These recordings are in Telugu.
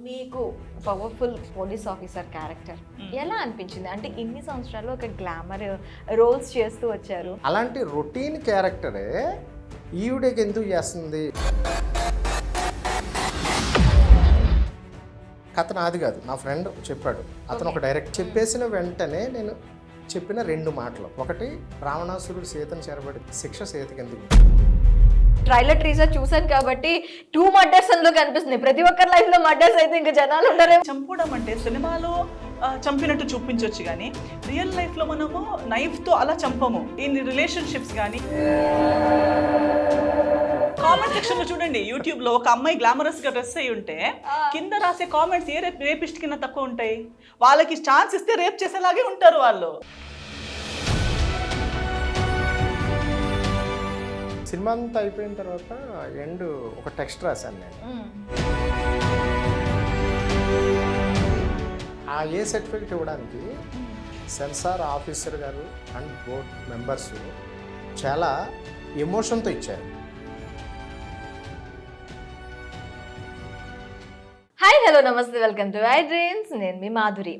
మీకు పవర్ఫుల్ పోలీస్ ఆఫీసర్ క్యారెక్టర్ ఎలా అనిపించింది? అంటే ఇన్ని సంవత్సరాలు ఒక గ్లామర్ రోల్స్ చేస్తూ వచ్చారు. అలాంటి రొటీన్ క్యారెక్టరే ఈవిడకి ఎందుకు చేస్తుంది? కథ నాది కాదు, నా ఫ్రెండ్ చెప్పాడు. అతను ఒక డైరెక్ట్ చెప్పేసిన వెంటనే నేను చెప్పిన 2 మాటలు. ఒకటి, రావణాసురుడు సీతను చెరబడి శిక్ష సీతకి ఎందుకు? ట్రైలర్ టీజర్ చూసాను కాబట్టి 2 మర్డర్స్ అందులో కనిపిస్తుంది. ప్రతి ఒక్కరి లైఫ్ లో మర్డర్స్ అయితే ఇంకా జనాలు ఉండరేమో. చంపడం అంటే సినిమాలో చంపినట్టు చూపించవచ్చు, కానీ రియల్ లైఫ్లో మనము నైఫ్తో అలా చంపము. ఇన్ రిలేషన్షిప్స్ కానీ కామెంట్ సెక్షన్ లో చూడండి, యూట్యూబ్ లో ఒక అమ్మాయి గ్లామరస్ గా డ్రెస్ అయి ఉంటే కింద రాసే కామెంట్స్ ఏ రేపిస్ట్ కింద తక్కువ ఉంటాయి. వాళ్ళకి ఛాన్స్ ఇస్తే రేప్ చేసేలాగే ఉంటారు వాళ్ళు. సినిమా అంతా అయిపోయిన తర్వాత ఎండ్ ఒక టెక్స్ట్ రాశాను నేను. ఆ ఏ సర్టిఫికెట్ ఇవ్వడానికి సెన్సార్ ఆఫీసర్ గారు అండ్ బోర్డ్ మెంబర్స్ చాలా ఎమోషన్తో ఇచ్చారు. హాయ్, హలో, నమస్తే, వెల్కమ్ టు ఐ డ్రీమ్స్. నేను మీ మాధురి.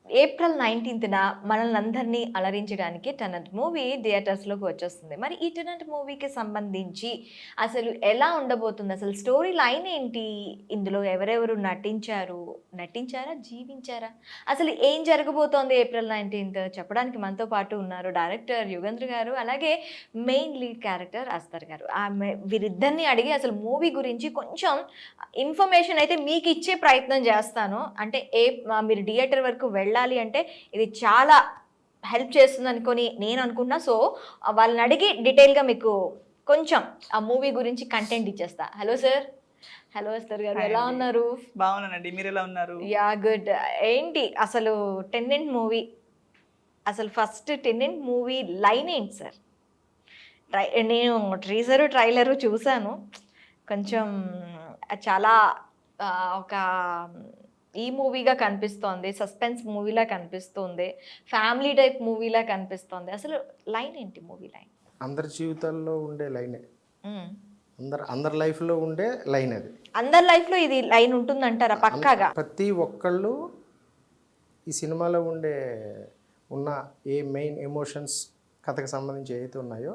ఏప్రిల్ 19న మనల్ని అందరినీ అలరించడానికి టెనెంట్ మూవీ థియేటర్స్లోకి వచ్చేస్తుంది. మరి ఈ టెనెంట్ మూవీకి సంబంధించి అసలు ఎలా ఉండబోతుంది, అసలు స్టోరీ లైన్ ఏంటి, ఇందులో ఎవరెవరు నటించారా, జీవించారా, అసలు ఏం జరగబోతోంది ఏప్రిల్ 19th చెప్పడానికి మనతో పాటు ఉన్నారు డైరెక్టర్ యుగంధ్ర గారు, అలాగే మెయిన్ లీడ్ క్యారెక్టర్ అస్తర్ గారు. వీరిద్దరిని అడిగి అసలు మూవీ గురించి కొంచెం ఇన్ఫర్మేషన్ అయితే మీకు ఇచ్చే ప్రయత్నం చేస్తాను. అంటే మీరు థియేటర్ వరకు వెళ్ళాలి అంటే ఇది చాలా హెల్ప్ చేస్తుంది అనుకొని నేను అనుకున్నా. సో వాళ్ళని అడిగి డీటెయిల్గా మీకు కొంచెం ఆ మూవీ గురించి కంటెంట్ ఇచ్చేస్తా. Hello sir. హలో అస్తర్ గారు, ఎలా ఉన్నారు? బాగున్నానండి, మీరు ఎలా ఉన్నారు? Yeah, good. ఏంటి అసలు టెనెంట్ మూవీ, అసలు ఫస్ట్ టెనెంట్ మూవీ లైన్ ఏంటి సార్? నేను ట్రైలరు చూశాను. కొంచెం చాలా ఒక ఈ మూవీగా కనిపిస్తోంది, సస్పెన్స్ మూవీలా కనిపిస్తుంది, ఫ్యామిలీ టైప్ మూవీలా కనిపిస్తోంది. అసలు లైన్ ఏంటి మూవీ లైన్? అందరి జీవితాల్లో ఉండే లైనే, అందరి లైఫ్లో ఉండే లైన్ అది. అందరి లైఫ్లో ఇది లైన్ ఉంటుందంటారా? పక్కాగా ప్రతి ఒక్కళ్ళు ఈ సినిమాలో ఉన్న ఏ మెయిన్ ఎమోషన్స్ కథకు సంబంధించి ఏవైతే ఉన్నాయో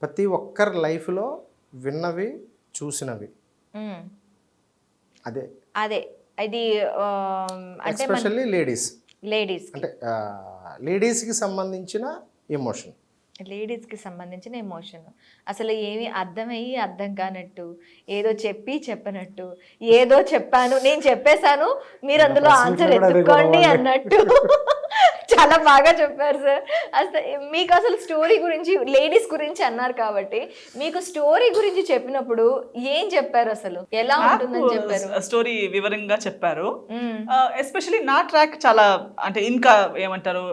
ప్రతి ఒక్కరి లైఫ్లో విన్నవి, చూసినవి అదే ఇది అంటే ఎస్పెషల్లీ లేడీస్ అంటే లేడీస్కి సంబంధించిన ఎమోషన్, లేడీస్కి సంబంధించిన ఎమోషన్. అసలు ఏమి అర్థం కానట్టు, ఏదో చెప్పనట్టు, ఏదో నేను చెప్పేశాను మీరు అందులో ఆన్సర్ ఎత్తుకోండి అన్నట్టు చాలా బాగా చెప్పారు సార్. అసలు మీకు అసలు స్టోరీ గురించి, లేడీస్ గురించి అన్నారు కాబట్టి మీకు స్టోరీ గురించి చెప్పినప్పుడు ఏం చెప్పారు, అసలు ఎలా ఉంటుందని చెప్పారు? స్టోరీ వివరంగా చెప్పారు. ఎస్పెషల్లీ నా ట్రాక్ చాలా, అంటే ఇంకా ఏమంటారు,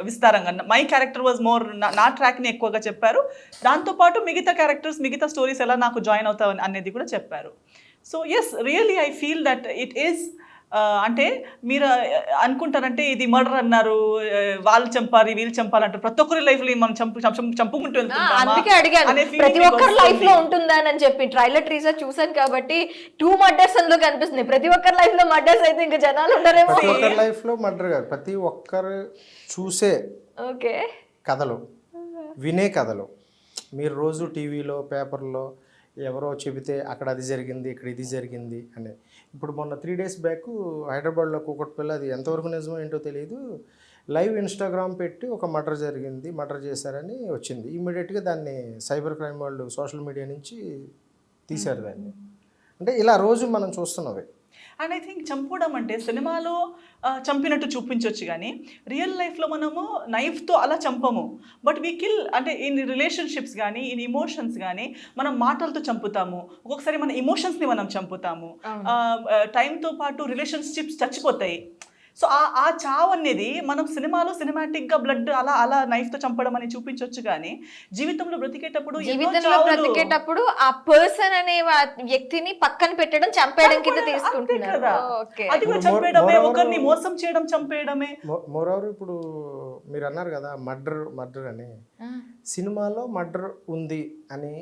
విస్తారంగా మై క్యారెక్టర్ వాజ్ మోర్, నా ట్రాక్ ని ఎక్కువగా చెప్పారు. దాంతోపాటు మిగతా క్యారెక్టర్స్, మిగతా స్టోరీస్ ఎలా నాకు జాయిన్ అవుతావు అనేది కూడా చెప్పారు. So yes, really I feel that it is, అంటే మీరు అనుకుంటారంటే ఇది మర్డర్ అన్నారు, వాళ్ళు చంపాలి వీళ్ళు చంపాలంటారు. ప్రతి ఒక్కరి లైఫ్ లో మనం చంపుకుంటూ అందుకే అడిగాను, ప్రతి ఒక్కరి లైఫ్ లో ఉంటుందని చెప్పి. ట్రైలర్ టీజర్ చూసాను కాబట్టి 2 మర్డర్స్ అందులో కనిపిస్తుంది. ప్రతి ఒక్కరి లైఫ్ లో మర్డర్స్ అయితే ఇంకా జనాలు ఉండరేమో. ప్రతి ఒక్కరి లైఫ్ లో మర్డర్ కాదు, ప్రతి ఒక్కరు చూసే కథలు, వినే కథలు. మీరు రోజు టీవీలో, పేపర్లో ఎవరో చెబితే అక్కడ అది జరిగింది, ఇక్కడ ఇది జరిగింది అని. ఇప్పుడు మొన్న 3 days బ్యాక్ హైదరాబాద్లో కూకట్పల్లి, అది ఎంతవరకు నిజమో ఏంటో తెలియదు, లైవ్ ఇన్స్టాగ్రామ్ పెట్టి ఒక మర్డర్ చేశారని వచ్చింది. ఇమ్మీడియట్గా దాన్ని సైబర్ క్రైమ్ వాళ్ళు సోషల్ మీడియా నుంచి తీశారు దాన్ని. అంటే ఇలా రోజు మనం చూస్తున్నవి. అండ్ ఐ థింక్ చంపడం అంటే సినిమాలో చంపినట్టు చూపించవచ్చు, కానీ రియల్ లైఫ్లో మనము నైఫ్తో అలా చంపము. బట్ వీ కిల్, అంటే ఇన్ రిలేషన్షిప్స్ కానీ, ఇన్ ఇమోషన్స్ కానీ మనం మాటలతో చంపుతాము. ఒక్కొక్కసారి మన ఎమోషన్స్ని మనం చంపుతాము. టైంతో పాటు రిలేషన్షిప్స్ చచ్చిపోతాయి. సో ఆ చావు అనేది మనం సినిమాలో సినిమాటిక్గా బ్లడ్ అలా నైఫ్తో చంపడం అని చూపించవచ్చు, కానీ జీవితంలో బ్రతికేటప్పుడు ఆ పర్సన్ అనే వ్యక్తిని పక్కన పెట్టడం, చంపేయడం కింద తీసుకుంటున్నారు. అది కూడా చంపేయడమే, ఒకరిని మోసం చేయడం చంపేయడమే. మోరోవర్ ఇప్పుడు మీరు అన్నారు కదా మర్డర్ అని, సినిమాలో మర్డర్ ఉంది అని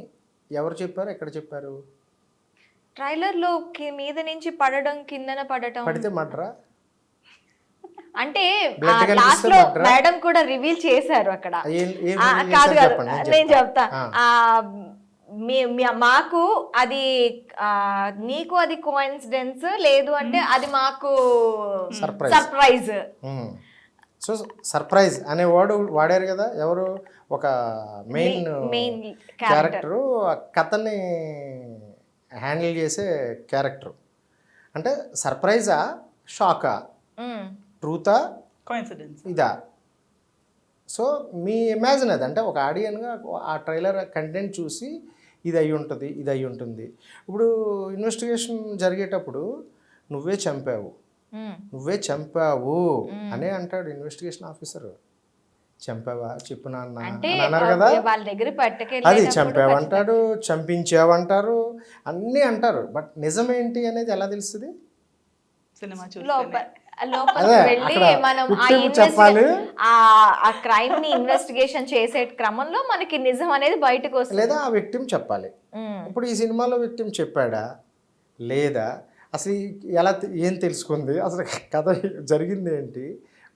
ఎవరు చెప్పారు, ఎక్కడ చెప్పారు? ట్రైలర్ లో మీద నుంచి పడడం, కిందన పడటం, పడితే మడ్రా అంటే Blood కనిపిస్తే లాస్ట్ లో మడ్రా? మేడం కూడా రివీల్ చేశారు అక్కడ. ఏం ఆ, reveal కాదు చేశారు కాదు చెప్పండి, నేను నేను చెప్తా. ఆ. ఆ, మాకు అది నీకు అది కోఇన్సిడెన్స్ లేదు అంటే అది మాకు Surprise. సర్ప్రైజ్. సో సర్ప్రైజ్ అనే వర్డ్ వాడారు కదా ఎవరు, ఒక మెయిన్ మెయిన్ క్యారెక్టరు కథని హ్యాండిల్ చేసే క్యారెక్టర్. అంటే సర్ప్రైజా, షాకా, ట్రూతా, కోఇన్సిడెన్స్. ఇదా? సో మీ ఇమాజిన్ అది, అంటే ఒక ఆడియన్గా ఆ ట్రైలర్ కంటెంట్ చూసి ఇది అయి ఉంటుంది, ఇది అయి ఉంటుంది. ఇప్పుడు ఇన్వెస్టిగేషన్ జరిగేటప్పుడు నువ్వే చంపావు అనే అంటాడు ఇన్వెస్టిగేషన్ ఆఫీసర్. చంపావా చెప్పు నాన్న అంటే అని అన్నారు కదా, వాళ్ళ దగ్గర అది పట్టుకెళ్ళి చంపావంటాడు, చంపించావంటారు, అన్నీ అంటారు. బట్ నిజమేంటి అనేది ఎలా తెలుస్తుంది? సినిమా లోపలికి అదే, వెళ్ళి అక్కడ మనం victim చెప్పాలి. ఆ క్రైమ్ ని ఇన్వెస్టిగేషన్ చేసే క్రమంలో మనకి నిజం అనేది బయటకు వస్తుంది. లేదా ఆ విక్టిమ్ చెప్పాలి. ఇప్పుడు ఈ సినిమాలో విక్టిమ్ చెప్పాడా లేదా, అసలు ఎలా ఏం తెలుసుకుంది, అసలు కథ జరిగింది ఏంటి,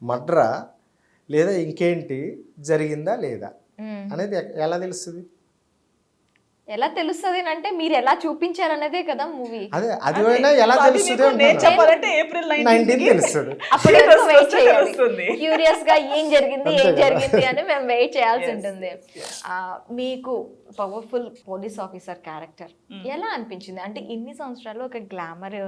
మడ్రా లేదా ఇంకేంటి జరిగిందా లేదా అనేది ఎలా తెలుస్తుంది? ఎలా తెలుస్తుంది అంటే మీరు ఎలా చూపించారు అనేదే కదా మూవీ. అదే అది అయినా ఎలా తెలుస్తుంది నేను చెప్పాలంటే ఏప్రిల్ 19 తెలుస్తుంది. అప్పుడు వెయిట్ చేయాలి, తెలుస్తుంది. క్యూరియస్ గా ఏం జరిగింది అంతే ఏం కదా. జరిగింది అని మేము వెయిట్ చేయాల్సి ఉంటుంది. మీకు పవర్ఫుల్ పోలీస్ ఆఫీసర్ క్యారెక్టర్ ఎలా అనిపించింది? అంటే ఇన్ని సంవత్సరాలు ఒక గ్లామర్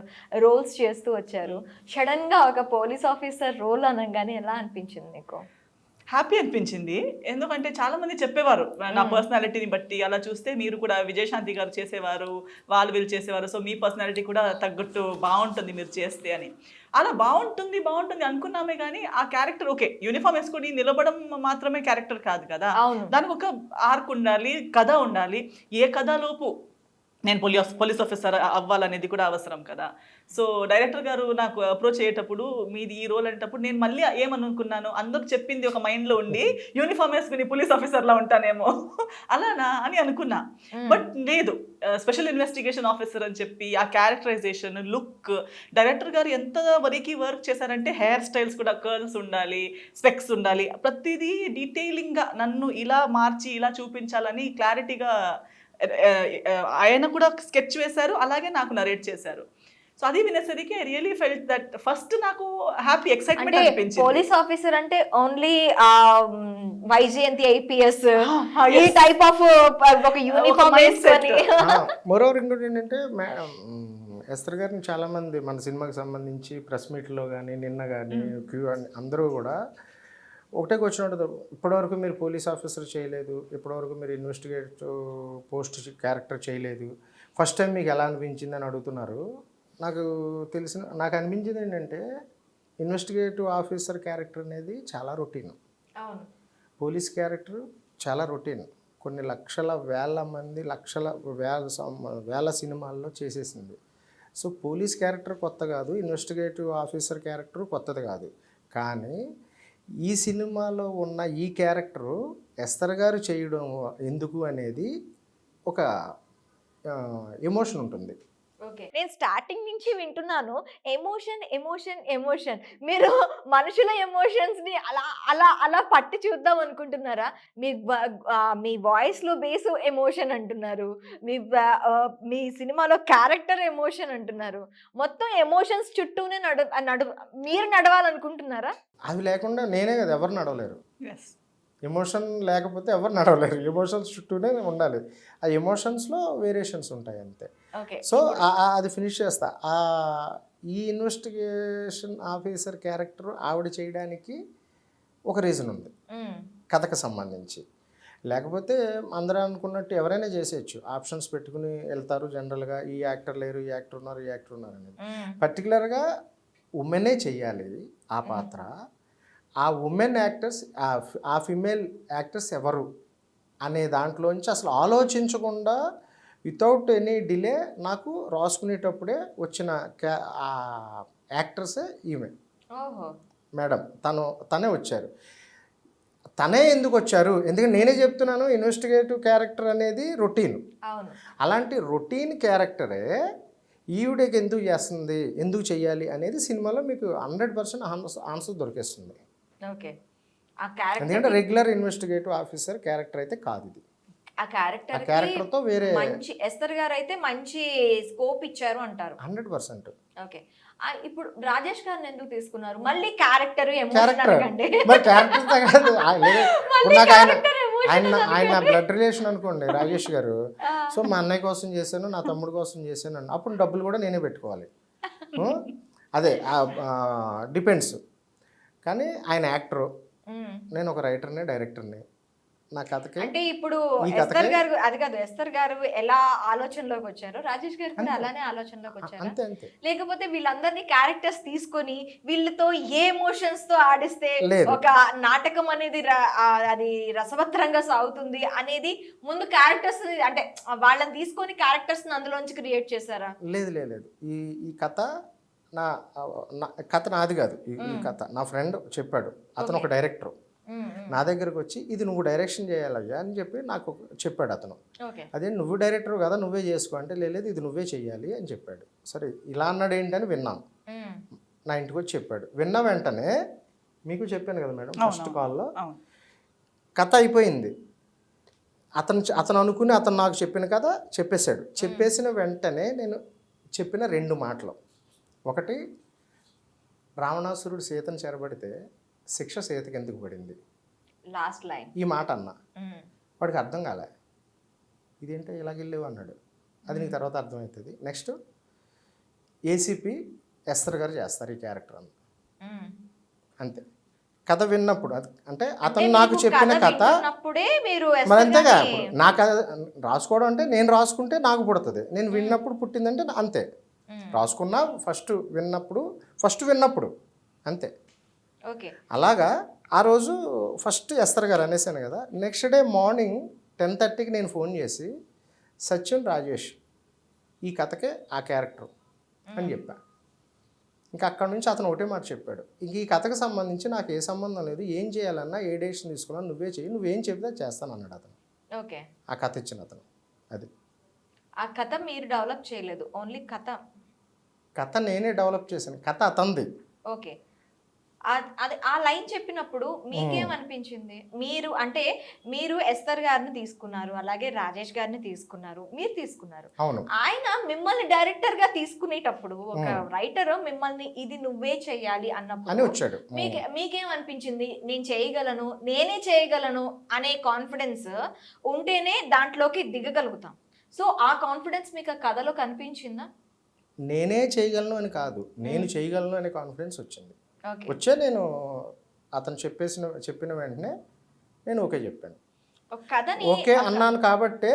రోల్స్ చేస్తూ వచ్చారు, సడన్ గా ఒక పోలీస్ ఆఫీసర్ రోల్ అనగానే ఎలా అనిపించింది మీకు? హ్యాపీ అనిపించింది. ఎందుకంటే చాలా మంది చెప్పేవారు నా పర్సనాలిటీని బట్టి అలా చూస్తే మీరు కూడా విజయశాంతి గారు చేసేవారు, వీళ్ళు చేసేవారు, సో మీ పర్సనాలిటీ కూడా తగ్గట్టు బాగుంటుంది మీరు చేస్తే అని. అలా బాగుంటుంది అనుకున్నామే కానీ ఆ క్యారెక్టర్ ఓకే యూనిఫామ్ వేసుకొని నిలబడడం మాత్రమే క్యారెక్టర్ కాదు కదా, దానికి ఒక ఆర్క్ ఉండాలి, కథ ఉండాలి. ఏ కథలోపు నేను పోలీస్ ఆఫీసర్ అవ్వాలనేది కూడా అవసరం కదా. సో డైరెక్టర్ గారు నాకు అప్రోచ్ అయ్యేటప్పుడు మీది ఈ రోల్ అనేటప్పుడు నేను మళ్ళీ ఏమనుకున్నాను, అందరూ చెప్పింది ఒక మైండ్లో ఉండి యూనిఫామ్ వేసుకుని పోలీస్ ఆఫీసర్లా ఉంటానేమో అలానా అని అనుకున్నా. బట్ లేదు, స్పెషల్ ఇన్వెస్టిగేషన్ ఆఫీసర్ అని చెప్పి ఆ క్యారెక్టరైజేషన్, లుక్, డైరెక్టర్ గారు ఎంత వరకు వర్క్ చేశారంటే హెయిర్ స్టైల్స్ కూడా కర్ల్స్ ఉండాలి, స్పెక్స్ ఉండాలి, ప్రతిదీ డీటెయిలింగ్గా నన్ను ఇలా మార్చి ఇలా చూపించాలని క్లారిటీగా ఆయన కూడా స్కెచ్ వేశారు, అలాగే నాకు నరేట్ చేశారు. సో అది వినేసరికి I really felt that first నాకు హ్యాపీ ఎక్సైట్మెంట్ అనిపించింది. పోలీస్ ఆఫీసర్ అంటే ఓన్లీ వైజయంతి ఐపీఎస్ ఈ టైప్ ఆఫ్ ఒక యూనిఫామ్ వేసుకొని. మరోవర్ ఇంకోటి ఏంటంటే ఎస్తర్ గారిని చాలామంది మన సినిమాకి సంబంధించి ప్రెస్ మీట్లో కానీ నిన్న కానీ క్యూ అందరూ కూడా ఒకటే క్వశ్చన్ ఉంటుంది, ఇప్పటివరకు మీరు పోలీస్ ఆఫీసర్ చేయలేదు, ఇప్పటివరకు మీరు ఇన్వెస్టిగేటివ్ పోస్ట్ క్యారెక్టర్ చేయలేదు, ఫస్ట్ టైం మీకు ఎలా అనిపించింది అని అడుగుతున్నారు. నాకు అనిపించింది ఏంటంటే ఇన్వెస్టిగేటివ్ ఆఫీసర్ క్యారెక్టర్ అనేది చాలా రొటీన్, పోలీస్ క్యారెక్టర్ చాలా రొటీన్. కొన్ని వేల సినిమాల్లో చేసేసింది. సో పోలీస్ క్యారెక్టర్ కొత్త కాదు, ఇన్వెస్టిగేటివ్ ఆఫీసర్ క్యారెక్టర్ కొత్తది కాదు. కానీ ఈ సినిమాలో ఉన్న ఈ క్యారెక్టరు ఎస్తర్ గారు చేయడం ఎందుకు అనేది ఒక ఎమోషన్ ఉంటుంది. ఓకే, నేను స్టార్టింగ్ నుంచి వింటున్నాను ఎమోషన్. మీరు మనుషుల ఎమోషన్స్ ని అలా అలా అలా పట్టి చూద్దాం అనుకుంటున్నారా? మీ వాయిస్ లో బేస్ ఎమోషన్ అంటున్నారు, మీ సినిమాలో క్యారెక్టర్ ఎమోషన్ అంటున్నారు, మొత్తం ఎమోషన్స్ చుట్టూనే మీరు నడవాలనుకుంటున్నారా? అవి లేకుండా నేనే కదా, ఎవరు నడవలేరు. ఎమోషన్ లేకపోతే ఎవరు నడవలేరు, ఎమోషన్స్ చుట్టూనే ఉండాలి. ఆ ఎమోషన్స్లో వేరియేషన్స్ ఉంటాయి అంతే. సో అది ఫినిష్ చేస్తా. ఈ ఇన్వెస్టిగేషన్ ఆఫీసర్ క్యారెక్టర్ ఆవిడ చేయడానికి ఒక రీజన్ ఉంది కథకు సంబంధించి. లేకపోతే అందరూ అనుకున్నట్టు ఎవరైనా చేసేయచ్చు, ఆప్షన్స్ పెట్టుకుని వెళ్తారు జనరల్గా, ఈ యాక్టర్ లేరు, ఈ యాక్టర్ ఉన్నారు, ఈ యాక్టర్ ఉన్నారు అనేది. పర్టికులర్గా ఉమెనే చెయ్యాలి ఆ పాత్ర. ఆ ఉమెన్ యాక్టర్స్, ఆ ఫిమేల్ యాక్టర్స్ ఎవరు అనే దాంట్లోంచి అసలు ఆలోచించకుండా వితౌట్ ఎనీ డిలే నాకు రాసుకునేటప్పుడే వచ్చిన యాక్టర్సే ఈమె మేడం. తనే వచ్చారు. తనే ఎందుకు వచ్చారు? ఎందుకంటే నేనే చెప్తున్నాను, ఇన్వెస్టిగేటివ్ క్యారెక్టర్ అనేది రొటీన్. అలాంటి రొటీన్ క్యారెక్టరే ఈవిడకి ఎందుకు చేస్తుంది, ఎందుకు చెయ్యాలి అనేది సినిమాలో మీకు 100% ఆన్సర్ దొరికేస్తుంది. ఓకే. ఆ క్యారెక్టర్ ఎందుకంటే రెగ్యులర్ ఇన్వెస్టిగేటివ్ ఆఫీసర్ క్యారెక్టర్ అయితే కాదు ఇది. ఆ క్యారెక్టర్ క్యారెక్టర్తో వేరే మంచి ఎస్తర్ గారు అయితే మంచి స్కోప్ ఇచ్చారు అంటారు. 100%. ఓకే. ఇప్పుడు రాజేష్ గారిని ఎందుకు తీసుకున్నారు? మళ్ళీ క్యారెక్టర్ క్యారెక్టర్ కంటే మరి క్యారెక్టర్ కాదు. ఆయన నా బ్లడ్ రిలేషన్ అనుకోండి రాజేష్ గారు. సో మా అన్నయ్య కోసం చేశాను, నా తమ్ముడు కోసం చేశాను అని అప్పుడు డబ్బులు కూడా నేనే పెట్టుకోవాలి. అదే డిపెండ్స్. కానీ ఆయన యాక్టరు, నేను ఒక రైటర్ని, డైరెక్టర్ని. నా కథకి అంటే ఇప్పుడు ఎస్తర్ గారు అది కాదు, ఎస్తర్ గారు ఎలా ఆలోచనలోకి వచ్చారో రాజేష్ గారు కూడా అలానే ఆలోచనలోకి వచ్చారు. అంతే అంతే. లేకపోతే వీళ్ళందరినీ క్యారెక్టర్స్ తీసుకొని వీళ్ళతో ఏ ఎమోషన్స్ తో ఆడిస్తే ఒక నాటకం అనేది అది రసవత్తరంగా సాగుతుంది అనేది ముందు క్యారెక్టర్స్ అంటే వాళ్ళని తీసుకొని క్యారెక్టర్స్ అందులోంచి క్రియేట్ చేశారా? లేదు లేదు లేదు. ఈ కథ కథ నాది కాదు. ఈ కథ నా ఫ్రెండ్ చెప్పాడు. అతను ఒక డైరెక్టర్. నా దగ్గరకు వచ్చి ఇది నువ్వు డైరెక్షన్ చేయాలయ్యా అని చెప్పి నాకు చెప్పాడు అతను. అదే నువ్వు డైరెక్టర్ కదా, నువ్వే చేసుకో అంటే లేదు ఇది నువ్వే చెయ్యాలి అని చెప్పాడు. సరే ఇలా అన్నాడు ఏంటని విన్నాను. నా ఇంటికి వచ్చి చెప్పాడు. విన్న వెంటనే మీకు చెప్పాను కదా మేడం ఫస్ట్ కాల్లో, కథ అయిపోయింది. అతను అనుకుని అతను నాకు చెప్పిన కథ చెప్పేశాడు. చెప్పేసిన వెంటనే నేను చెప్పిన 2 మాటలు. ఒకటి, రావణాసురుడు సీతను చెరబడితే శిక్ష సీతకి ఎందుకు పడింది, లాస్ట్ లైన్ ఈ మాట అన్నా. వాడికి అర్థం కాలే. ఇదేంటో ఇలాగెళ్ళేవు అన్నాడు. అది నీకు తర్వాత అర్థమవుతుంది. నెక్స్ట్, ఏసీపీ ఎస్తర్ గారు చేస్తారు ఈ క్యారెక్టర్ అన్న. అంతే. కథ విన్నప్పుడు అంటే అతను నాకు చెప్పిన కథ మరి అంతేగా. నా కథ రాసుకోవడం అంటే నేను రాసుకుంటే నాకు పుడుతుంది, నేను విన్నప్పుడు పుట్టిందంటే అంతే. రాసుకున్నా ఫస్ట్ విన్నప్పుడు అంతే. అలాగా ఆ రోజు ఫస్ట్ ఎస్తర్ గారు అనేసాను కదా. నెక్స్ట్ డే మార్నింగ్ 10:30కి నేను ఫోన్ చేసి సత్యం రాజేష్ ఈ కథకే ఆ క్యారెక్టర్ అని చెప్పా. ఇంకా అక్కడ నుంచి అతను ఒకటే మాట చెప్పాడు, ఇంక ఈ కథకు సంబంధించి నాకు ఏ సంబంధం లేదు, ఏం చేయాలన్నా ఏ డెసిషన్ తీసుకున్నా నువ్వే చెయ్యి, నువ్వేం చెప్తే చేస్తాను అన్నాడు అతను. ఓకే. ఆ కథ ఇచ్చిన అతను. అది ఆ కథ మీరు డెవలప్ చేయలేదు, ఓన్లీ కథ నేనే డెవలప్ చేశాను. కథ అతంది. ఓకే. అది ఆ లైన్ చెప్పినప్పుడు మీకేమనిపించింది? మీరు ఎస్తర్ గారిని తీసుకున్నారు, అలాగే రాజేష్ గారిని తీసుకున్నారు, మీరు తీసుకున్నారు. ఆయన మిమ్మల్ని డైరెక్టర్ గా తీసుకునేటప్పుడు ఒక రైటర్ మిమ్మల్ని ఇది నువ్వే చెయ్యాలి అన్నప్పుడు మీకేమనిపించింది? నేను చేయగలను, నేనే చేయగలను అనే కాన్ఫిడెన్స్ ఉంటేనే దాంట్లోకి దిగగలుగుతాం. సో ఆ కాన్ఫిడెన్స్ మీకు ఆ కథలో కనిపించిందా? నేనే చేయగలను అని కాదు, నేను చేయగలను అనే కాన్ఫిడెన్స్ వచ్చింది. నేను అతను చెప్పిన వెంటనే నేను ఓకే చెప్పాను. ఓకే అన్నాను కాబట్టే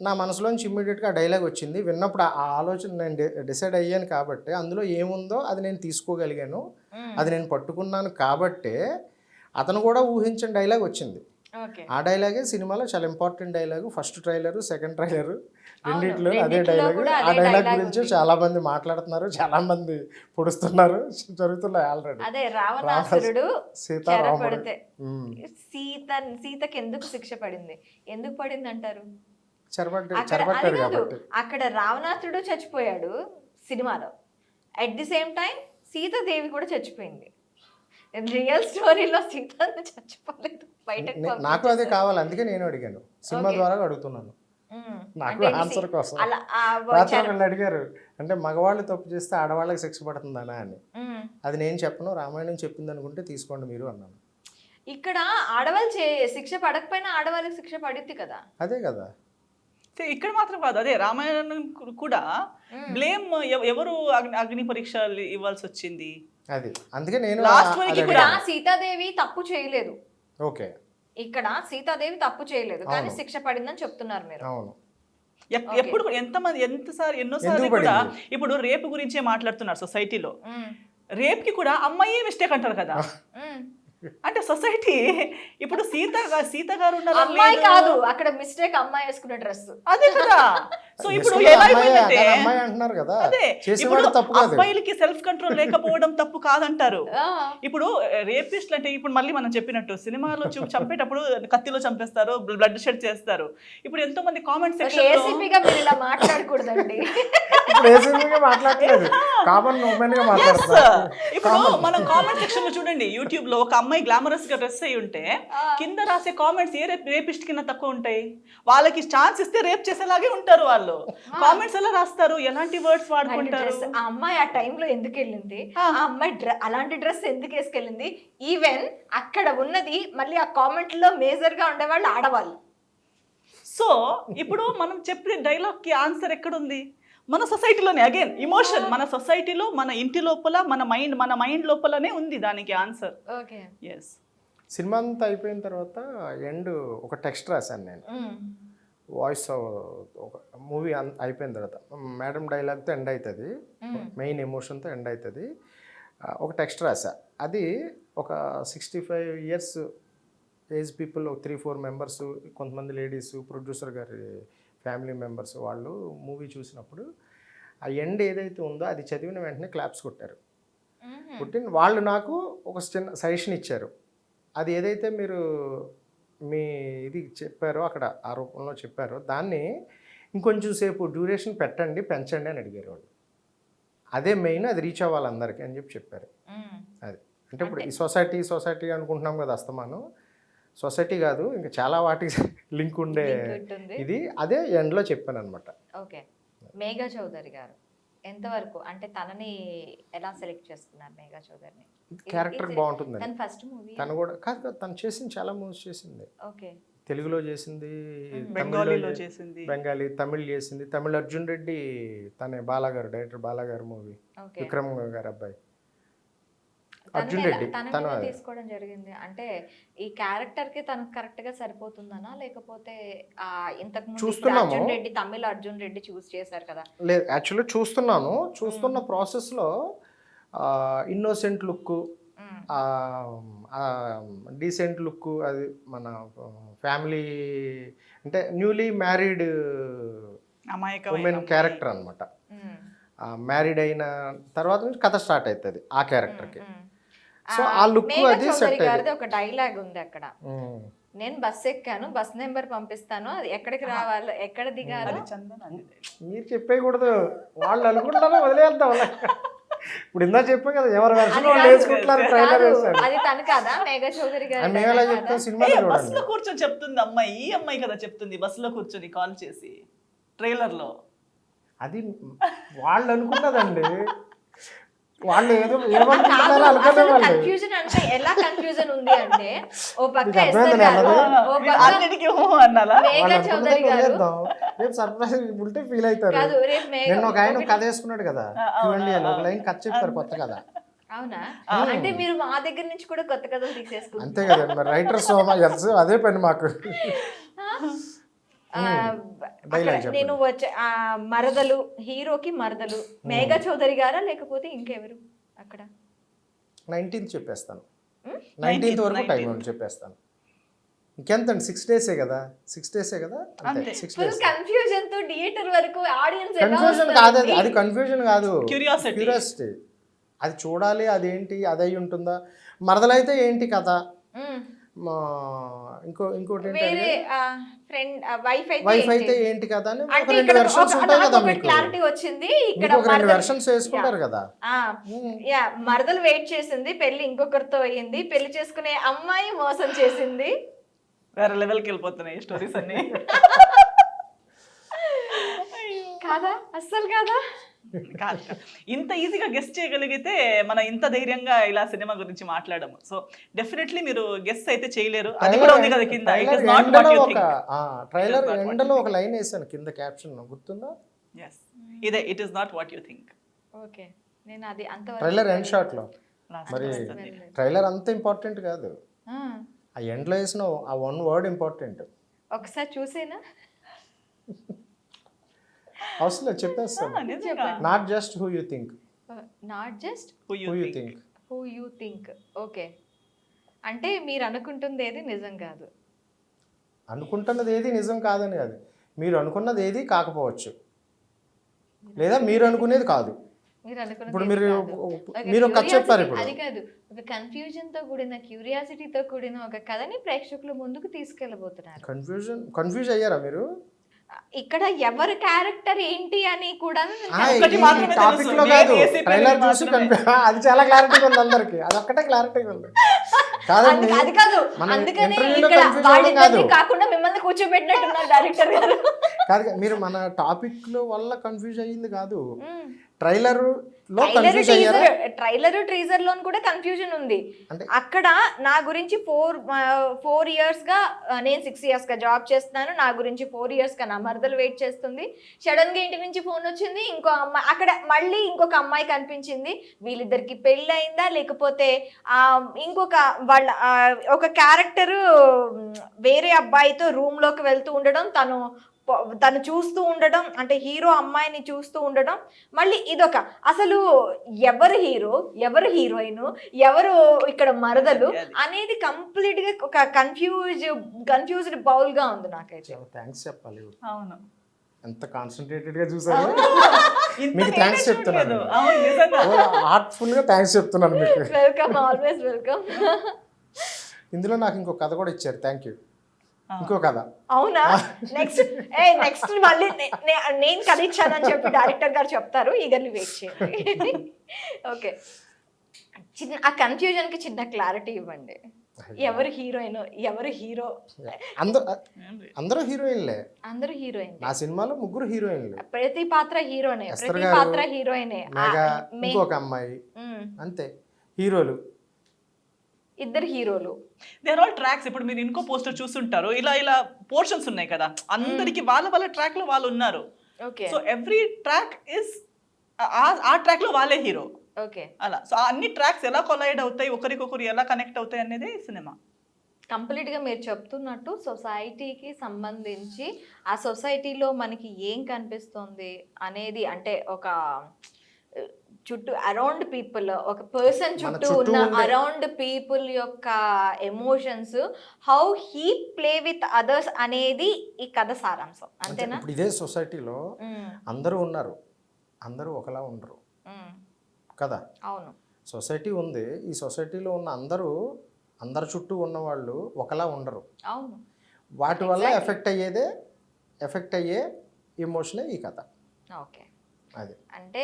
నా మనసులోంచి ఇమ్మీడియట్గా ఆ డైలాగ్ వచ్చింది. విన్నప్పుడు ఆ ఆలోచన నేను డిసైడ్ అయ్యాను కాబట్టి అందులో ఏముందో అది నేను తీసుకోగలిగాను, అది నేను పట్టుకున్నాను కాబట్టే అతను కూడా ఊహించిన డైలాగ్ వచ్చింది. ఆ డైలాగే సినిమాలో చాలా important dialogue. First trailer, second trailer రెండిట్లో అదే డైలాగ్. ఆ డైలాగ్ గురించి చాలా మంది మాట్లాడుతున్నారు, చాలా మంది పొడుస్తున్నారు, జరుగుతున్నాయి ఆల్రెడీ. అదే రావణాసురుడు సీతకి ఎందుకు శిక్ష పడింది, ఎందుకు పడింది అంటారు? చెరబడ్డాడు కాబట్టి. అక్కడ రావణాసురుడు చచ్చిపోయాడు సినిమాలో, at the same time Sitadevi కూడా చచ్చిపోయింది. రియల్ స్టోరీలో సీత చచ్చిపోలేదు, బయటకు. నాకు అదే కావాలి, అందుకే నేను అడిగాను, సినిమా ద్వారా అడుగుతున్నాను. నాకు ఆన్సర్ కోసం రాత్రి వాళ్ళు అడిగారు, అంటే మగవాళ్ళు తప్పు చేస్తే ఆడవాళ్ళకి శిక్ష పడుతుందనా అని. అది నేను చెప్పను, రామాయణం చెప్పింది అనుకుంటే తీసుకోండి మీరు అన్నాను. ఇక్కడ ఆడవాళ్ళు శిక్ష పడకపోయినా ఆడవాళ్ళకి శిక్ష పడుద్ది కదా. అదే కదా. ఇక్కడ మాత్రం కాదు, అదే రామాయణం కూడా బ్లేమ్ ఎవరు అగ్ని పరీక్ష ఇవ్వాల్సి వచ్చింది. అది అందుకే నేను సీతాదేవి తప్పు చేయలేదు. ఓకే. ఇక్కడ సీతాదేవి తప్పు చేయలేదు కానీ శిక్ష పడిందని చెప్తున్నారు మీరు. అవును. ఎప్పుడు ఎన్నోసార్లు కూడా ఇప్పుడు రేపు గురించే మాట్లాడుతున్నారు సొసైటీలో. రేప్ కి కూడా అమ్మాయి మిస్టేక్ అంటారు కదా. అంటే సొసైటీ ఇప్పుడు సీత గారు ఉన్నారా అమ్మాయి లేదు. కాదు, అక్కడ మిస్టేక్ అమ్మాయి వేసుకున్న డ్రెస్. అదే కదా. సో ఇప్పుడు వేసుకున్న ఎలా అమ్మాయి, అయిపోయిందంటే అక్కడ అమ్మాయి అంటున్నారు కదా, అదే చేసేవాడు ఇప్పుడు తప్పు కాదు. అబ్బాయిలకి సెల్ఫ్ కంట్రోల్ లేకపోవడం తప్పు కాదంటారు. ఇప్పుడు రేపిస్ట్లు అంటే ఇప్పుడు మళ్ళీ మనం చెప్పినట్టు సినిమాలో చంపేటప్పుడు కత్తిలో చంపేస్తారు, బ్లడ్ షెడ్ చేస్తారు. ఇప్పుడు ఎంతో మంది కామెంట్ సెక్షన్ ఏసీపీగా మీరు ఇలా మాట్లాడకూడదండి. ఇప్పుడు ఏ సినిమాగా మాట్లాడట్లేదు, కామన్ ఉమెన్ గా మాట్లాడుతున్నారు. ఇప్పుడు మనం కామెంట్ సెక్షన్ లో చూడండి, యూట్యూబ్ లో ఒక అమ్మాయి గ్లామరస్ గా డ్రెస్ అయి ఉంటే కింద రాసే కామెంట్స్ ఏ రేపిస్ట్ కింద తక్కువ ఉంటాయి. వాళ్ళకి ఛాన్స్ ఇస్తే రేప్ చేసేలాగే ఉంటారు వాళ్ళు. కామెంట్స్ ఎలా రాస్తారు, ఎలాంటి వర్డ్స్ వాడుకుంటారు. ఆ అమ్మాయి ఆ టైంలో ఎందుకు వెళ్ళింది, ఆ అమ్మాయి అలాంటి డ్రెస్ ఎందుకు వేసుకెళ్ళింది, ఈవెన్ అక్కడ ఉన్నది మళ్ళీ ఆ కామెంట్ లో మేజర్ గా ఉండేవాళ్ళు ఆడవాళ్ళు. సో ఇప్పుడు మనం చెప్పిన డైలాగ్ కి ఆన్సర్ ఎక్కడుంది? మన సొసైటీలోనే. అగైన్ ఇమోషన్ మన సొసైటీలో, మన ఇంటి లోపల, మన మైండ్ లోపలనే ఉంది దానికి ఆన్సర్. ఓకే. ఎస్. సినిమా అంతా అయిపోయిన తర్వాత ఎండ్ ఒక టెక్స్ట్ రాశాను నేను, వాయిస్ ఒక మూవీ అయిపోయిన తర్వాత మేడం డైలాగ్తో ఎండ్ అవుతుంది, మెయిన్ ఎమోషన్తో ఎండ్ అవుతుంది. ఒక టెక్స్ట్ రాసా, అది ఒక 65 years ఏజ్ పీపుల్, ఒక 3-4 మెంబర్స్, కొంతమంది లేడీస్, ప్రొడ్యూసర్ గారి ఫ్యామిలీ మెంబర్స్ వాళ్ళు మూవీ చూసినప్పుడు ఆ ఎండ్ ఏదైతే ఉందో అది చదివిన వెంటనే క్లాప్స్ కొట్టారు. కొట్టిన వాళ్ళు నాకు ఒక చిన్న సజెషన్ ఇచ్చారు. అది ఏదైతే మీరు మీ ఇది చెప్పారో అక్కడ ఆ రూపంలో చెప్పారో దాన్ని ఇంకొంచెం సేపు డ్యూరేషన్ పెట్టండి, పెంచండి అని అడిగారు వాళ్ళు. అదే మెయిన్, అది రీచ్ అవ్వాలి అందరికీ అని చెప్పారు. అది అంటే ఇప్పుడు ఈ సొసైటీ అనుకుంటున్నాం కదా, అస్తమానం సొసైటీ కాదు, ఇంకా చాలా వాటికి లింక్ ఉండే ఇది, అదే ఎండ్లో చెప్పాను అనమాట. ఓకే. మేఘా చౌదరి గారు ఎంతవరకు అంటే తనని ఎలా సెలెక్ట్ చేసుకున్నారు? మేఘా చౌదరిని క్యారెక్టర్ బాగుంటుంది. తన ఫస్ట్ మూవీ తను కూడా కాదు, తను చేసింది చాలా మూవీస్ చేసింది. ఓకే. తెలుగులో చేసింది, బెంగాలీలో చేసింది, బెంగాలీ, తమిళ్ చేసింది. తమిళ్ అర్జున్ రెడ్డి తనే బాలాగారు, డైరెక్టర్ బాలాగారు మూవీ, విక్రమ్ గారు అబ్బాయి అర్జున్ రెడ్డి. తను తీసుకోవడం జరిగింది అంటే ఈ క్యారెక్టర్ కి తనకు కరెక్ట్ గా సరిపోతుందనా, లేకపోతే ఇంతకు ముందు అర్జున్ రెడ్డి, తమిళ అర్జున్ రెడ్డి చూస్ చేశారు కదా? లేదు, యాక్చువల్లీ చూస్తున్న ప్రాసెస్లో ఇన్నోసెంట్ లుక్, డీసెంట్ లుక్, అది మన ఫ్యామిలీ అంటే న్యూలీ మ్యారీడ్ ఉమెన్ క్యారెక్టర్ అనమాట. మ్యారీడ్ అయిన తర్వాత నుంచి కథ స్టార్ట్ అవుతుంది ఆ క్యారెక్టర్కి. సో ఆ లుక్ అది సెట్ అయ్యింది. ఒక డైలాగ్ ఉంది అక్కడ, నేను బస్ ఎక్కాను, బస్ నెంబర్ పంపిస్తాను, అది ఎక్కడికి రావాలి, ఎక్కడ దిగాలి. మీరు చెప్పేయకూడదు, వాళ్ళు అనుకుంటారో వదిలేద్దాం. ఇప్పుడు ఇందా చెప్పా కదా, ఎవరు వెర్షన్ వాళ్ళు వేసుకుంటున్నారు, ట్రైలర్ వేస్తారు. అది తను కదా మేఘా చౌదరి గారు? మేము ఎలా చెప్తాం, సినిమా బస్ లో కూర్చొని చెప్తుంది అమ్మాయి, ఈ అమ్మాయి కదా చెప్తుంది, బస్ లో కూర్చొని కాల్ చేసి ట్రైలర్ లో. అది వాళ్ళు అనుకున్నదండి, వాళ్ళు ఏదో ఏమనుకుంటారో అనుకునే వాళ్ళు. కన్ఫ్యూజన్ అంటే ఎలా కన్ఫ్యూజన్ ఉంది అంటే, ఓ పక్క మేఘా చౌదరి గారు సర్ప్రైజ్ ఉంటే ఫీల్ అవుతారు. నిన్న ఒక ఆయన కథ వేసుకున్నాడు కదా, ఒక లైన్ కథ చెప్తారు కొత్త కథ. అవునా? అంటే మీరు మా దగ్గర నుంచి కూడా కొత్త కథలు తీసేసుకుంటారు. అంతే కదా మరి, రైటర్స్ అదే పని మాకు. నేను వచ్చే మరదలు, హీరోకి మరదలు మేఘా చౌదరి గారా లేకపోతే ఇంకెవరు అక్కడ? 19th చెప్పేస్తాను, 19th వరకు టైం ఉంది చెప్పేస్తాను. ఇంకెంతండి, 6 days కదా, 6 days కదా, అంతే. 6 days కన్ఫ్యూజన్ తో థియేటర్ వరకు ఆడియన్స్ కన్ఫ్యూజన్ కాదు, అది కన్ఫ్యూజన్ కాదు, క్యూరియాసిటీ. అది చూడాలి, అదేంటి, అది అయి ఉంటుందా. మరదలైతే ఏంటి కథ, ఇంకోటి వైఫ్ అయితే ఏంటి కదా అని ఒక 2 వెర్షన్స్ ఉంటాయి కదా మీకు, క్లారిటీ వచ్చింది. ఇక్కడ ఒక 2 వెర్షన్స్ వేసుకుంటారు కదా. మరదలు వెయిట్ చేసింది, పెళ్లి ఇంకొకరితో అయ్యింది, పెళ్లి చేసుకునే అమ్మాయి మోసం చేసింది, వేరే లెవెల్కి వెళ్ళిపోతున్నాయి స్టోరీస్ అన్ని. కాదా? అస్సలు కాదా? ఇంత ఈజీగా గెస్ చేయగలిగితే మనం ఇంత ధైర్యంగా ఇలా సినిమా గురించి మాట్లాడము. సో డెఫినెట్లీ మీరు గెస్ అయితే చేయలేరు. అది కూడా ఉంది కదా కింద, it is not what you think. Trailer ఎండ్లో ఒక లైన్ వేసాను కింద క్యాప్షన్, గుర్తుందా? yes, ఇదే it is not what you think. Okay. నేను అది అంత ట్రైలర్ ఎండ్ షాట్ లో, మరి ట్రైలర్ అంత ఇంపార్టెంట్ కాదు, ఆ ఎండ్లో వేసిన ఆ 1 word ఇంపార్టెంట్. ఒకసారి చూసేనా? అవసరం చెప్పేస్తాను. Not just who you think, not just who you think. Okay. అంటే మీరు అనుకుంటుంది ఏది నిజం కాదు. అనుకుంటున్నది ఏది నిజం కాదని కాదు, మీరు అనుకున్నది ఏది కాకపోవచ్చు, లేదా మీరు అనుకునేది కాదు. మీరు అనుకున్నది ఇప్పుడు ఏది మీరు కాదు. ఒక మీరు ఒక కథ curiosity- చెప్పారు ఇప్పుడు. అది కాదు, ఒక కన్ఫ్యూజన్ తో కూడిన క్యూరియాసిటీతో కూడిన ఒక కథని ప్రేక్షకుల ముందుకు తీసుకెళ్ళబోతున్నారు. కన్ఫ్యూజ్ అయ్యారా మీరు? ఇక్కడ ఎవరి క్యారెక్టర్ ఏంటి అని కూడా ఒకటి మాత్రమే టాపిక్ తెలుసు, లో నేను కాదు, ACP ట్రైలర్ చూసి మాత్రమే. అది చాలా క్లారిటీగా ఉంది అందరికి, అది ఒక్కటే క్లారిటీగా ఉంది. కాదండి, అది కాదు, మనం అందుకని ఇంటర్వ్యూలో ఇక్కడ కన్ఫ్యూజ్ అవ్వడం కాదు. వాళ్ళిద్దరిని కాకుండా మిమ్మల్ని కూర్చోబెట్టినట్టున్నారు డైరెక్టర్ గారు. కాదు, మీరు మన టాపిక్ లో వల్ల కన్ఫ్యూజ్ అయ్యింది కాదు, మ్మ్. ట్రైలర్ లో కన్ఫ్యూజ్ అయ్యారా? ట్రైలర్ లోని కూడా కన్ఫ్యూజన్ ఉంది. అంటే- అక్కడ నా గురించి 4 years గా నేను 6 years గా జాబ్ చేస్తున్నాను, నా గురించి 4 years గా నా మరదలు వెయిట్ చేస్తుంది, సడన్ గా ఇంటి నుంచి ఫోన్ వచ్చింది, ఇంకో అమ్మాయి అక్కడ మళ్ళీ ఇంకొక అమ్మాయి కనిపించింది, వీళ్ళిద్దరికి పెళ్ళి అయిందా లేకపోతే ఇంకొక వాళ్ళ ఒక క్యారెక్టర్ వేరే అబ్బాయితో రూమ్ లోకి వెళ్తూ ఉండడం, తను చూస్తూ ఉండడం, అంటే హీరో అమ్మాయిని చూస్తూ ఉండడం, మళ్ళీ ఇదొక అసలు ఎవరు హీరో ఎవరు హీరోయిన్ ఎవరు ఇక్కడ మరదలు అనేది కంప్లీట్ గా ఒక కన్ఫ్యూజ్డ్ బౌల్ గా ఉంది నాకైతే. చాలా థ్యాంక్స్ చెప్పాలి, అవును. ఎంత కాన్సన్ట్రేటెడ్ గా చూసారు. ఇంత మీకు నేనే థ్యాంక్స్ చెప్తున్నాను, చూడలేదు. అవును, నిజంగా. హార్ట్ఫుల్ గా థ్యాంక్స్ చెప్తున్నాను మీకు. Welcome, always welcome. ఇందులో నాకు ఇంకో కథ కూడా ఇచ్చారు, థ్యాంక్ యూ. ఇంకో కథ. అవునా? నెక్స్ట్ మళ్ళీ నేను కథ ఇచ్చానని చెప్పి డైరెక్టర్ గారు చెప్తారు, ఈగర్లీ వెయిట్ చేయండి. ఓకే, ఆ కన్ఫ్యూజన్ కి చిన్న క్లారిటీ ఇవ్వండి. ఎవరు హీరోయిన్ ఎవరు హీరో? అందరూ హీరోయిన్లే, అందరూ హీరోయిన్. నా సినిమాలో 3 హీరోయిన్లు, ప్రతి పాత్ర హీరోనే, ఎస్తర్ ప్రతి గారు, పాత్ర హీరోయినే. మెగా, ఇంకొక అమ్మాయి, అంతే హీరోలు, ఇద్దరు హీరోలు. There all tracks. ఇప్పుడు మీరు ఇంకో పోస్టర్ చూస్తుంటారు, ఇలా పోర్షన్స్ ఉన్నాయి కదా, అందరికి వాళ్ళ ట్రాక్ లో వాళ్ళు ఉన్నారు. Okay, so every track is ఆ ట్రాక్ లో వాళ్ళే హీరో. ఓకే, అలా సో అన్ని ట్రాక్స్ ఎలా కొలైడ్ అవుతాయి, ఒకరికొకరు ఎలా కనెక్ట్ అవుతాయి అనేది సినిమా. కంప్లీట్ గా మీరు చెప్తున్నట్టు సొసైటీకి సంబంధించి ఆ సొసైటీలో మనకి ఏం కనిపిస్తుంది అనేది, అంటే ఒక చుట్టూ అరౌండ్ పీపుల్, ఒక పర్సన్ చుట్టూ ఉన్న అరౌండ్ పీపుల్ యొక్క emotions, how he play with others అనేది ఈ కథ సారాంశం, అంతేనా? ఇప్పుడు ఇదే సొసైటీలో అందరూ ఉన్నారు, అందరూ ఒకలా ఉండరు కదా. అవును, సొసైటీ ఉంది, ఈ సొసైటీలో ఉన్న అందరు చుట్టూ ఉన్న వాళ్ళు ఒకలా ఉండరు. అవును, వాటి వల్ల ఎఫెక్ట్ అయ్యే ఎమోషనే ఈ కథ. ఓకే, అది అంటే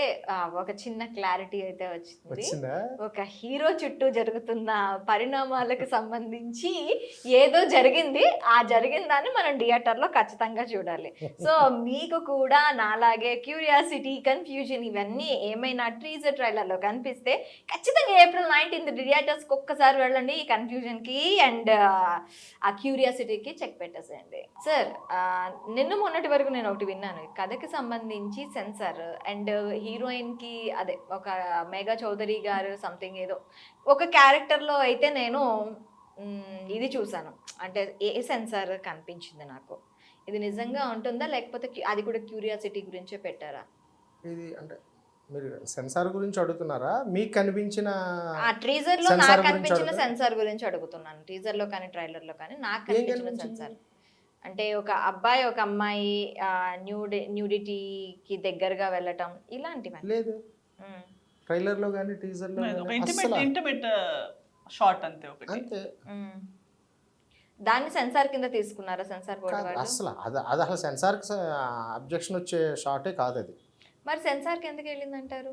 ఒక చిన్న క్లారిటీ అయితే వచ్చింది. వచ్చిందా? ఒక హీరో చుట్టూ జరుగుతున్న పరిణామాలకు సంబంధించి ఏదో జరిగింది, ఆ జరిగిన దాన్ని మనం థియేటర్లో ఖచ్చితంగా చూడాలి. సో మీకు కూడా నాలాగే క్యూరియాసిటీ, కన్ఫ్యూజన్ ఇవన్నీ ఏమైనా టీజర్ ట్రైలర్లో కనిపిస్తే ఖచ్చితంగా April 19th థియేటర్స్కి ఒక్కసారి వెళ్ళండి. ఈ కన్ఫ్యూజన్కి అండ్ ఆ క్యూరియాసిటీకి చెక్ పెట్టేసేయండి. సార్, నిన్న మొన్నటి వరకు నేను ఒకటి విన్నాను, కథకి సంబంధించి సెన్సార్ అండ్ హీరోయిన్ కి అదే ఒక మేఘా చౌదరి గారు సంథింగ్ ఏదో ఒక క్యారెక్టర్ లో అయితే నేను ఇది చూసాను, అంటే ఏ సెన్సార్ కనిపించింది నాకు. ఇది నిజంగా ఉంటుందా లేకపోతే అది కూడా క్యూరియాసిటీ గురించే పెట్టారా? ఇది అంటే మీరు సెన్సార్ గురించి అడుగుతున్నారా, మీకు కనిపించిన ట్రీజర్ లో నాకు కనిపించిన సెన్సార్ గురించి అడుగుతున్నాను. టీజర్ లో కానీ ట్రైలర్ లో కానీ నాకు కనిపించిన సెన్సార్ అంటే ఒక అబ్బాయి ఒక అమ్మాయి న్యూడిటీకి దగ్గరగా వెళ్ళటం ఇలాంటివి లేదు. ట్రైలర్ లో కానీ టీజర్ లో ఇంటిమేట్ షాట్ అంతే ఒకటి. అంతే. దాన్ని సెన్సార్ కింద తీసుకున్నారా సెన్సార్ బోర్డు వాళ్ళు? అసలు అది అసలు సెన్సార్ అబ్జెక్షన్ వచ్చే షాటే కాదు అది. మరి సెన్సార్కి ఎందుకు వెళ్ళిందంటారు?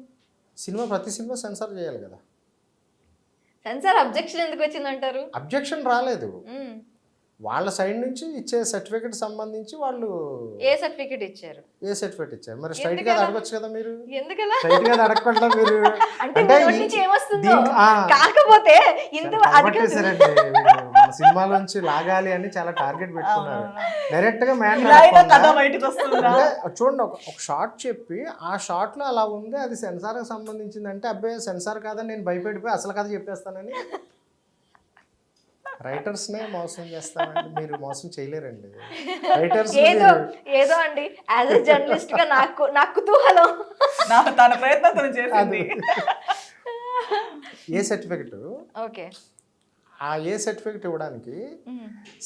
ప్రతి సినిమా సెన్సార్ చేయాలి కదా. సెన్సార్ అబ్జెక్షన్ ఎందుకు వచ్చిందంటారు? అబ్జెక్షన్ రాలేదు, వాళ్ళ సైడ్ నుంచి ఇచ్చే సర్టిఫికెట్ సంబంధించి వాళ్ళు ఏ సర్టిఫికెట్ ఇచ్చారు? మరి స్ట్రైట్ గా అడగొచ్చు కదా మీరు. ఎందుకలా స్ట్రైట్ గా అడగకుండా మీరు అంటే ఏమొస్తుందో కాకపోతే ఇంత అడగట్టేసారండి. మన సినిమాలోంచి లాగాలి అని చాలా టార్గెట్ పెట్టుకున్నారు. డైరెక్ట్ గా చూడండి, ఒక షార్ట్ చెప్పి ఆ షార్ట్ లో అలా ఉంది, అది సెన్సార్ కి సంబంధించింది అంటే అబ్బాయి సెన్సార్ కాదని నేను భయపెడిపోయి అసలు కథ చెప్పేస్తానని రైటర్స్ నే మోసం చేస్తానండి. మీరు మోసం చేయలేరండి రైటర్స్. ఏదో అండి, యాజ్ ఎ జర్నలిస్ట్ గా నాకు కుతూహలం. తన ప్రయత్నం చేసింది. A certificate? ఓకే, ఆ ఏ సర్టిఫికెట్ ఇవ్వడానికి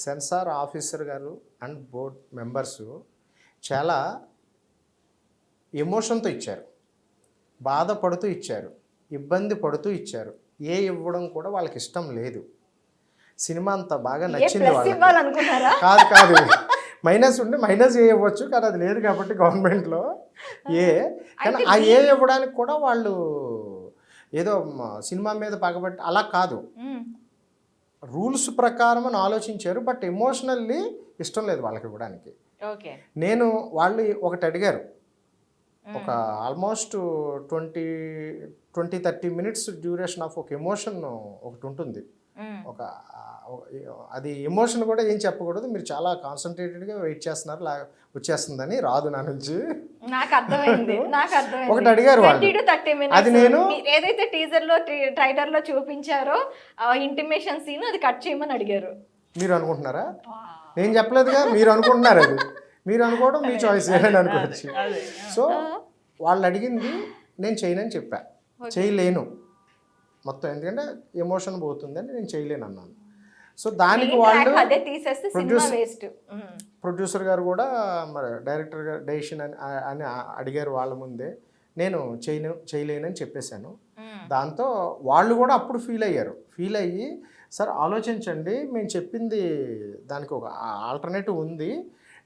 సెన్సార్ ఆఫీసర్ గారు అండ్ బోర్డ్ మెంబర్స్ చాలా ఎమోషన్తో ఇచ్చారు, బాధపడుతూ ఇచ్చారు, ఇబ్బంది పడుతూ ఇచ్చారు. ఇవ్వడం కూడా వాళ్ళకి ఇష్టం లేదు. సినిమా అంత బాగా నచ్చింది వాళ్ళకి. కాదు కాదు, మైనస్ ఉంటే మైనస్ ఇవ్వచ్చు, కానీ అది లేదు కాబట్టి గవర్నమెంట్లో కానీ ఆ ఇవ్వడానికి కూడా వాళ్ళు ఏదో సినిమా మీద పగబట్టి అలా కాదు, రూల్స్ ప్రకారం అని ఆలోచించారు. బట్ ఎమోషనల్లీ ఇష్టం లేదు వాళ్ళకి ఇవ్వడానికి. నేను వాళ్ళు ఒకటి అడిగారు, ఒక ఆల్మోస్ట్ 20-30 మినిట్స్ డ్యూరేషన్ ఆఫ్ ఒక ఎమోషన్ ఒకటి ఉంటుంది. ఒక అది ఎమోషన్ కూడా ఏం చెప్పకూడదు, మీరు చాలా కాన్సన్ట్రేటెడ్గా వెయిట్ చేస్తున్నారు, వచ్చేస్తుందని రాదు నా నుంచి. నాకు అర్థమైంది. ఒకటి అడిగారు వాళ్ళు, అది నేను ఏదైతే టీజర్ లో ట్రైలర్ లో చూపించారో ఇంటిమేషన్ సీన్ అది కట్ చేయమని అడిగారు. మీరు అనుకుంటున్నారా? నేను చెప్పలేదుగా, మీరు అనుకుంటున్నారు. అది మీరు అనుకోవడం మీ చాయిస్ అని అనుకోవచ్చు. సో వాళ్ళు అడిగింది నేను చేయనని చెప్పా, చేయలేను మొత్తం, ఎందుకంటే ఎమోషన్ పోతుందని నేను చేయలేను అన్నాను. సో దానికి వాళ్ళు ప్రొడ్యూసర్ గారు కూడా మరి డైరెక్టర్ గారు డెసిషన్ అని అడిగారు వాళ్ళ ముందే. నేను చేయలేనని చెప్పేశాను. దాంతో వాళ్ళు కూడా అప్పుడు ఫీల్ అయ్యి సార్ ఆలోచించండి, మేము చెప్పింది దానికి ఒక ఆల్టర్నేటివ్ ఉంది,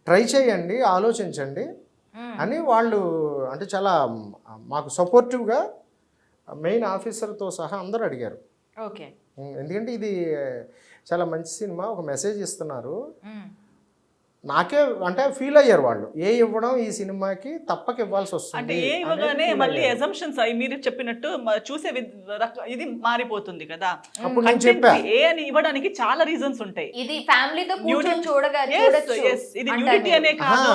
ట్రై చేయండి, ఆలోచించండి అని వాళ్ళు అంటే చాలా మాకు సపోర్టివ్గా మెయిన్ ఆఫీసర్తో సహా అందరూ అడిగారు. ఓకే, ఎందుకంటే ఇది చాలా మంచి సినిమా, ఒక మెసేజ్ ఇస్తున్నారు. నాకే అంటే ఫీల్ అయ్యారు వాళ్ళు, ఇవ్వడం ఈ సినిమాకి తప్పక ఇవ్వాల్సి వస్తుంది అంటే ఇవ్వగానే మళ్ళీ అజంప్షన్స్ మీరు చెప్పినట్టు చూసే ఇది మారిపోతుంది కదా. అప్పుడు నేను చెప్పా అని ఇవ్వడానికి చాలా రీజన్స్ ఉంటాయి. ఇది ఫ్యామిలీతో కూర్చొని ఇది న్యూడిటీ అనే కాదు,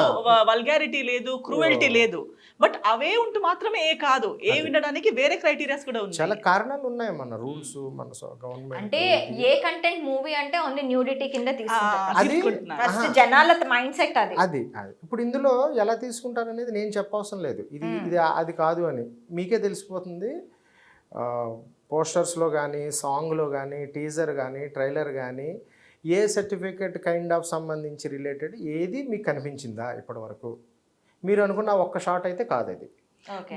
వల్గారిటీ లేదు, క్రూయల్టీ లేదు, బట్ అవే ఉంటూ మాత్రమే కాదు, వినడానికి వేరే క్రైటీరియాస్ కూడా ఉన్నాయి. చాలా కారణాలు ఉన్నాయి మన రూల్స్, మన గవర్నమెంట్. అంటే ఏ కంటెంట్ మూవీ అంటే ఓన్లీ న్యూడిటీ కింద తీసుకుంటారు జనాల మైండ్ సెట్. అది ఇప్పుడు ఇందులో ఎలా తీసుకుంటారు అనేది నేను చెప్పవసరం లేదు, ఇది అది కాదు అని మీకే తెలిసిపోతుంది. పోస్టర్స్లో కానీ, సాంగ్లో కానీ, టీజర్ కానీ, ట్రైలర్ కానీ ఏ సర్టిఫికేట్ కైండ్ ఆఫ్ సంబంధించి రిలేటెడ్ ఏది మీకు కనిపించిందా ఇప్పటి వరకు? మీరు అనుకున్న ఒక్క షాట్ అయితే కాదు అది.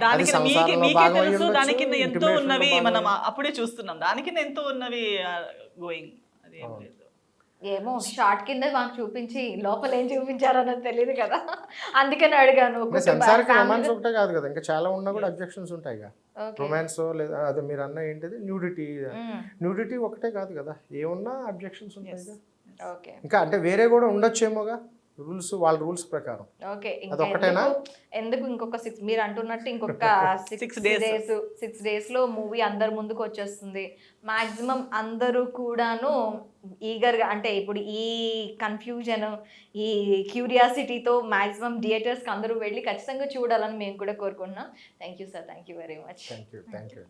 దానికి దానికి ఎంతో ఉన్నవి మనం అప్పుడే చూస్తున్నాం, దానికి ఎంతో ఉన్నవి గోయింగ్. అది ఏమో షార్ట్ కింద మాకు చూపించి లోపల ఏం చూపించారన్నది తెలియదు కదా, అందుకని అడిగాను. సెన్సార్కి రొమాన్స్ ఒకటే కాదు కదా, ఇంకా చాలా ఉన్నా కూడా అబ్జెక్షన్స్ ఉంటాయి కదా. రొమాన్స్ లేదా అదే మీరు అన్న ఏంటిది న్యూడిటీ ఒకటే కాదు కదా, ఏమున్నా అబ్జెక్షన్స్ ఉంటాయి కదా. ఇంకా అంటే వేరే కూడా ఉండొచ్చేమోగా రూల్స్, వాళ్ళ రూల్స్ ప్రకారం. ఓకే, అదొకటేనా? ఎందుకు ఇంకొక 6 మీరు అంటున్నట్టు ఇంకొక 6 days లో మూవీ అందరి ముందుకు వచ్చేస్తుంది. మాక్సిమం అందరూ కూడాను ఈగర్గా, అంటే ఇప్పుడు ఈ కన్ఫ్యూజన్, ఈ క్యూరియాసిటీతో మాక్సిమం థియేటర్స్కి అందరూ వెళ్ళి ఖచ్చితంగా చూడాలని మేము కూడా కోరుకుంటున్నాం. Thank you sir, thank you very much. Thank you.